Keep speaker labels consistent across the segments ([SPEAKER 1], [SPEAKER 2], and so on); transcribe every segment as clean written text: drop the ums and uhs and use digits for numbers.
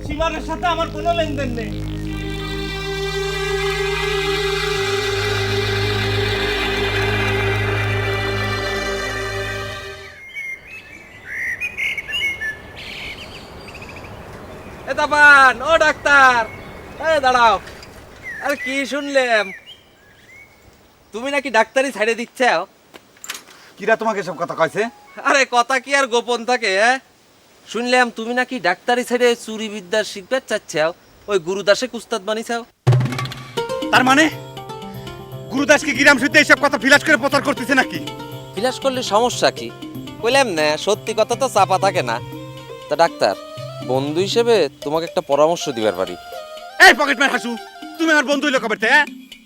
[SPEAKER 1] সীমারের সাথে আমার কোনো লেনদেন নেই।
[SPEAKER 2] এ তাপান, ও ডাক্তার, দাঁড়াও। আরে কি শুনলাম, তুমি নাকি ডাক্তারি ছাড়ে দিচ্ছ?
[SPEAKER 3] কিরা তোমাকে সব কথা কইছে?
[SPEAKER 2] আরে কথা কি আর গোপন থাকে? শুনলাম তুমি নাকি ডাক্তারি ছেড়ে চুরি বিদ্যা শিখবে চাচ্ছাও, ওই গুরুদাসে উস্তাদ বানিয়েছাও।
[SPEAKER 3] তার মানে গুরুদাসকে গিরাম শুদ্ধ এইসব কথা ফিলাস করে প্রচার করতেছে নাকি?
[SPEAKER 2] বিলাস করলে সমস্যা কি? বললাম না, সত্যি কথা তো চাপা থাকে না। তা ডাক্তার, বন্ধু হিসেবে তোমাকে একটা পরামর্শ দিবার পারি।
[SPEAKER 3] এই পকেটম্যান হাসু, তুমি আমার বন্ধু হইলো কবে?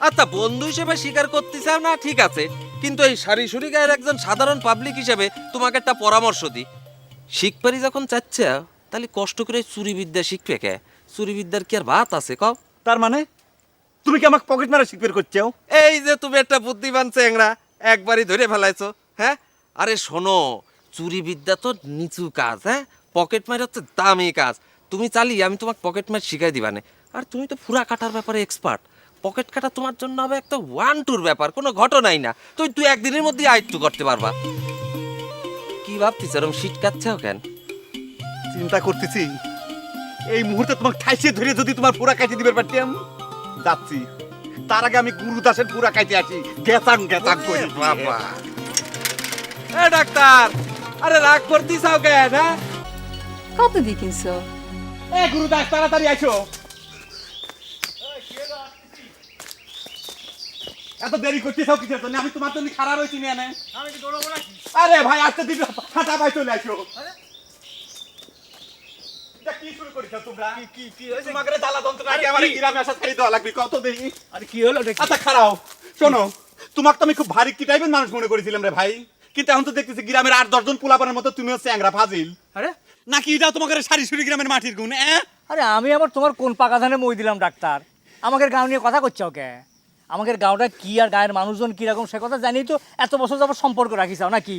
[SPEAKER 2] আচ্ছা, বন্ধু হিসেবে স্বীকার করতে চাও না, ঠিক আছে, কিন্তু এই সারি গায়ের একজন সাধারণ পাবলিক হিসেবে তোমাকে একটা পরামর্শ দিই। শিখপারি যখন চাচ্ছ, তাহলে কষ্ট করে চুরি বিদ্যা শিখবে কে? চুরি বিদ্যার কি আর ভাত আছে কও?
[SPEAKER 3] তার মানে তুমি কি আমাকে পকেট মারা শিখবে করছো?
[SPEAKER 2] এই যে তুমি একটা বুদ্ধিমান চেংড়া, একবারই ধরে ফেলাইছো। হ্যাঁ, আরে শোনো, চুরি বিদ্যা তো নিচু কাজ, হ্যাঁ, পকেট মার হচ্ছে দামি কাজ। তুমি চালিয়ে আমি তোমাকে পকেট মার শিখাই দিবানে। আর তুমি তো পুরা কাটার ব্যাপারে এক্সপার্ট। পকেট কাটা তোমার জন্য হবে একটা ওয়ান টুর ব্যাপার, কোনো ঘটনাই না। তুই একদিনের মধ্যে আয়ত্ত করতে পারবা। কি ভাবতিস এরকম শীত কাটছেও কেন?
[SPEAKER 3] চিন্তা করতেছি এই মুহূর্তে তোমাকে ঠাইসে ধরে যদি তোমার পুরা কাটি দিবে পারতাম। যাচ্ছি, তার আগে আমি গুরুদাসের পুরা কাটি আসি। গেতাং গেতাং করে
[SPEAKER 2] বাবা। এ ডাক্তার, আরে রাগ করতিস কেন? হ্যাঁ,
[SPEAKER 4] কত দিয়ে কিনছো?
[SPEAKER 3] এ গুরুদাস, তাড়াতাড়ি আইসো। এত দেরি করতেছ কিসের জন্য? আমি তোমার জন্য খারাপ হয়েছি না।
[SPEAKER 1] আমি কি দৌড়াবো নাকি?
[SPEAKER 3] আরে ভাই, আসতে দিবি, হাঁটা ভাই, চলে আসো। এটা কি শুরু করেছো তোমরা?
[SPEAKER 1] কি হয়েছে?
[SPEAKER 3] তোমাকে জ্বালা যন্ত্রণা
[SPEAKER 1] আরে
[SPEAKER 3] কি আমার
[SPEAKER 1] কি?
[SPEAKER 3] গ্রামে আসা ছেড়ে দেওয়া লাগবে? কত দেরি?
[SPEAKER 1] আরে কি হলো?
[SPEAKER 3] আচ্ছা খারাও, শোনো, তোমাকে তো আমি খুব ভারী কি টাইপের মানুষ মনে করেছিলাম রে ভাই, কিন্তু এখন তো দেখতেছি গ্রামের 8-10 জন পোলাপানের মতো তুমি হচ্ছে অ্যাংরা ফাজিল।
[SPEAKER 1] আরে
[SPEAKER 3] নাকি এটা তোমাকে সারি গ্রামের মাটির গুণ?
[SPEAKER 1] আরে আমি আবার তোমার কোন পাকা ধানে মই দিলাম ডাক্তার? আমাদের গাঁও নিয়ে কথা করছো কে? আমাদের গাঁওটা কি আর গায়ের মানুষজন কিরকম সে কথা জানি তো এত বছর যাবত সম্পর্ক রাখিছাও নাকি?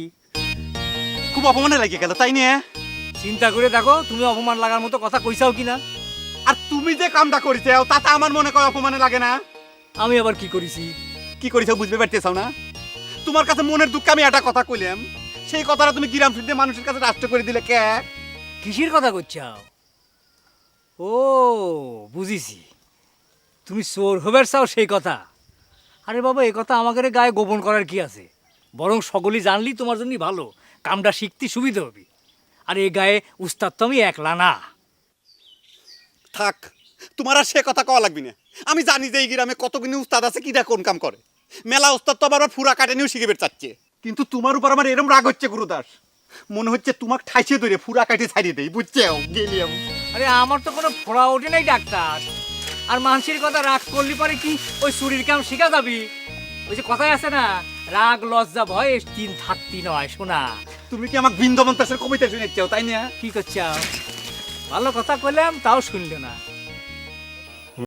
[SPEAKER 3] খুব অপমানে লাগে গেল, তাই নিয়ে?
[SPEAKER 1] চিন্তা করে দেখো তুমি অপমান লাগার মতো কথা কইছাও কিনা।
[SPEAKER 3] আর তুমি যে কামটা করিছো তাতে আমার মনে হয় অপমানে লাগে না?
[SPEAKER 1] আমি আবার কি করেছি?
[SPEAKER 3] কি করিছো বুঝতে পারতেছাও না? তোমার কাছে মনের দুঃখে আমি একটা কথা কইলাম, সেই কথাটা তুমি গ্রাম ফিরতে মানুষের কাছে রাষ্ট্র করে দিলে কে?
[SPEAKER 1] কিসের কথা করছাও? ও বুঝিছি, তুমি চোর হবার চাও সেই কথা। আরে বাবা, এ কথা আমাদের গায়ে গোপন করার কি আছে? বরং সকলেই জানলি তোমার জন্যই ভালো, কামটা শিখতে সুবিধা হবে। আর এই গায়ে উস্তাদ তো আমি একলা না।
[SPEAKER 3] থাক, তোমার আর সে কথা কওয়া লাগবে না। আমি জানি যে এই গ্রামে কতগুলি উস্তাদ আছে, কিটা কোন কাম করে। মেলা উস্তাদ তো আবার ফুরা কাটেনিও শিখে বের চাচ্ছে, কিন্তু তোমার উপর আমার এরকম রাগ হচ্ছে গুরুদাস, মনে হচ্ছে তোমাকে ঠাইছে ধরে ফুরা কাটে ছাড়িয়ে দেই, বুঝছো? গেলিয়াম।
[SPEAKER 1] আরে আমার তো কোনো ফোড়া ওঠে নাই ডাক্তার। আর মানুষের কথা রাগ করলে পারে কি ওই চুরির কাম শিখা যাবি? ওই যে কথাই আছে না, রাগ লজ্জা ভয় তিন থাকতি নয় শোনা।
[SPEAKER 3] তুমি কি আমাকে বৃন্দাবন দাসের কবিতা শুনেছ, তাই না?
[SPEAKER 1] কি করছাও? ভালো কথা কইলাম তাও শুনলে না।